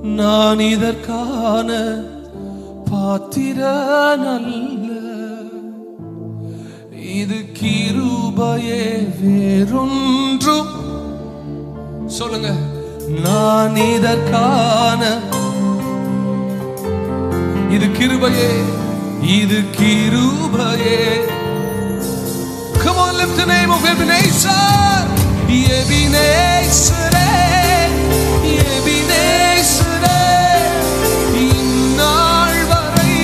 நான் இதற்கான பாத்திரன் அல்ல, இது கிருபையே வேறொன்றும். சொல்லுங்க, நான் இதற்கான, இது கிருபையே, இது கிருபையே. Come on, lift the name of Ebenezer. Ebenezer, Ebenezer, இந்நாள் வரை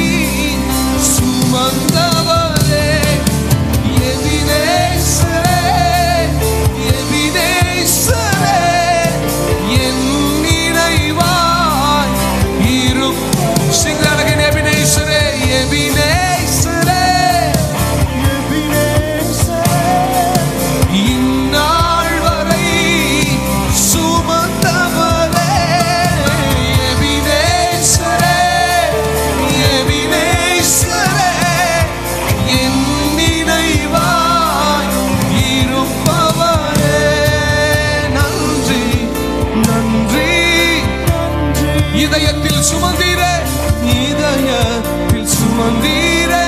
சுமந்தவரே. Ebenezer, Ebenezer, என் நினைவாய் இருக்கும். Sing that again, Ebenezer, Ebenezer. இதயத்தில் சுமந்தீரே, இதயத்தில் சுமந்தீரே.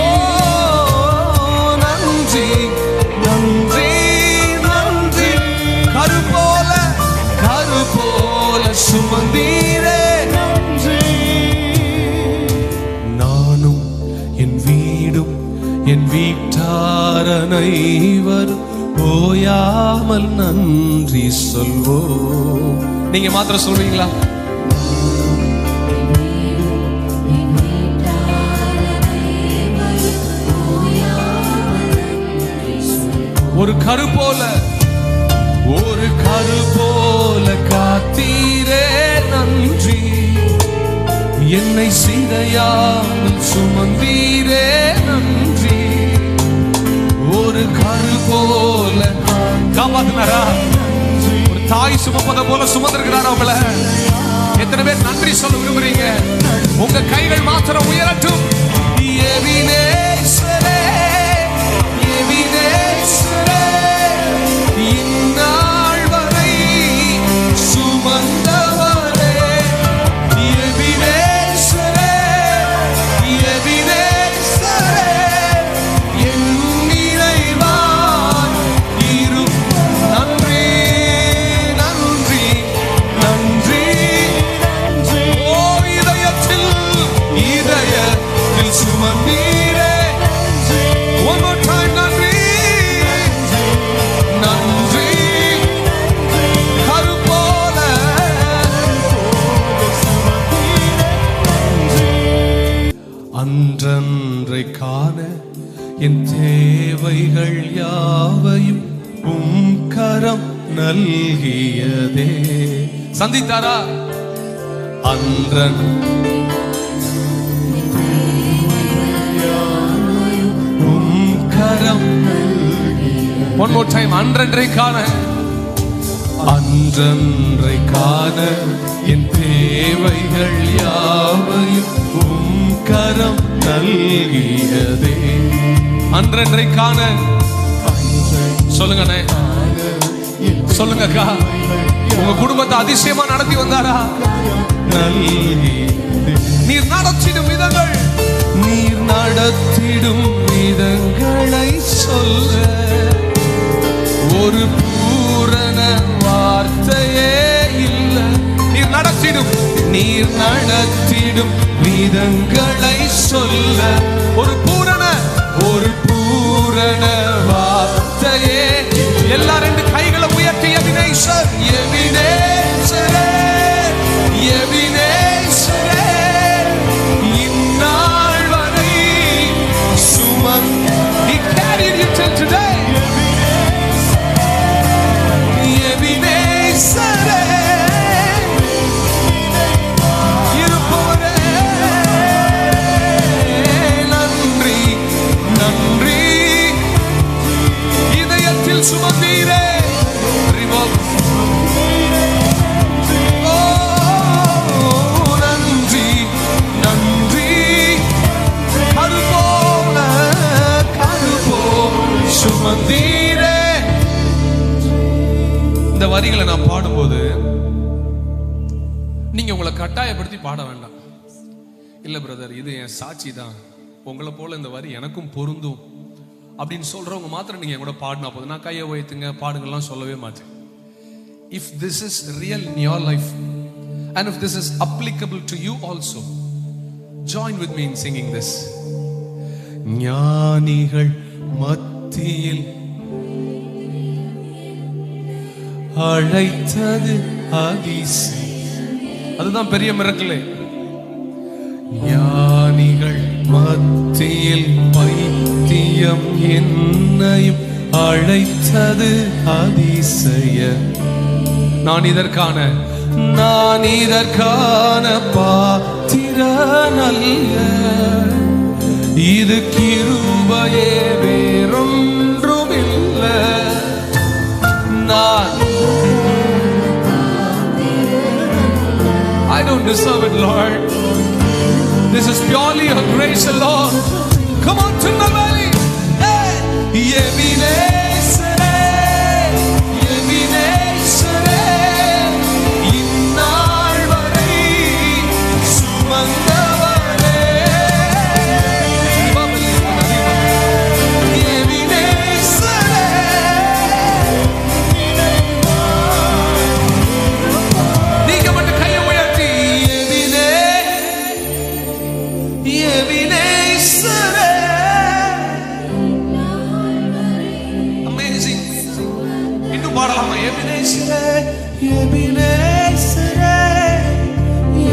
ஓ நன்றி, நன்றி, நன்றி. கரு போல சுமந்தீரே. நானும் என் வீடும் என் வீட்டார் அனைவரும் ஓயாமல் நன்றி சொல்வோம். நீங்க மாத்திரம் சொல்வீங்களா? ஒரு கரு போல, ஒரு கரு போல காத்தீரே நன்றி. என்னை சிதையாமல் சுமந்தீரே நன்றி. ஒரு கரு போல காப்பாத்தினாரா? தாய் சுமப்பதை போல சுமந்திருக்கிறார் அவங்கள. எத்தனை பேர் நன்றி சொல்ல விரும்புறீங்க? உங்க கைகள் மாத்திரம் உயரட்டும். எபினேசரே, எபினேசரே, இந்நாள் வரை சுமந்தவரே. எபினேசரே, எபினேசரே, என் நினைவாய் இருக்கும். நன்றி, சுமந்தீரே. One more time, நன்றி, நன்றி. கரு போல அன்றன்றை காண என் தேவைகள் யாவையும் உம் கரம் நல்கியதே. சந்தித்தாரா? அன்றன் One more time. அன்றன்றை காண, அன்றன்றை காண என் தேவைகள் யாவையும் உம் கரம் நல்கியதே. அன்றன்றை காண சொல்லுங்க, சொல்லுங்க அக்கா. உங்க குடும்பத்தை அதிசயமா நடத்தி வந்தாரா? நீர் நடத்திடும் விதங்கள், நீர் நடத்திடும் விதங்களை சொல்ல ஒரு பூரண வார்த்தையே இல்ல. நீர் நடத்திடும், நீர் நடத்திடும் விதங்களை சொல்ல ஒரு பூரண வார்த்தையே. எல்லா ரெண்டு கைகளை உயர்த்தி எபினேசர், எபினேசரே, எபினேசரே, இந்நாள் வரை சுமந்த. He carried you till today. எபினேசரே, இருப்பவரே, நன்றி, நன்றி. இதயத்தில் சுமந்தீரே. நன்றி, நன்றி. கரு போல இந்த வரிகளை நான் பாடும்போது நீங்க உங்களை கட்டாயப்படுத்தி பாட வேண்டாம். இல்ல பிரதர், இது என் சாட்சி தான், உங்களை போல இந்த வரி எனக்கும் பொருந்தும் அப்படின்னு சொல்றவங்க மாத்திரம் நீங்க கூட பாடினா போதும். நான் கையை உயர்த்துங்க பாடுங்கள்லாம் சொல்லவே மாட்டேன். If this is real in your life and if this is applicable to you also, join with me in singing this. ஞானிகள் மத்தியில் அழைத்தது அதிசயம். அதுதான் பெரிய மிரக்கலே. ஞானிகள் மத்தியில் பைத்தியம் என்னையும் அழைத்தது அதிசயம். நான் இதற்கான பாத்திரன் அல்ல, இது கிருபையே வேறொன்றும் இல்லை. நான் I don't deserve it, Lord. This is purely your grace alone. Come on, Tinnavali. Hey, Ebenezer, Ebenezer, இந்நாள் வரை சுமந்தவரே. Ebenezer, நீங்க மட்டும் கையை உயர்த்தி Amazing. இன்னும் பாடலாமா? Ebenezer, Ebenezer,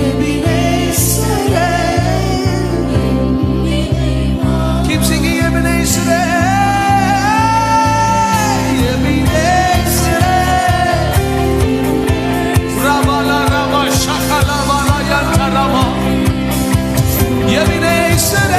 Ebenezer. Keep singing Ebenezer, Ebenezer. Rabala Rama Shakala Vala Yantarama. Ebenezer.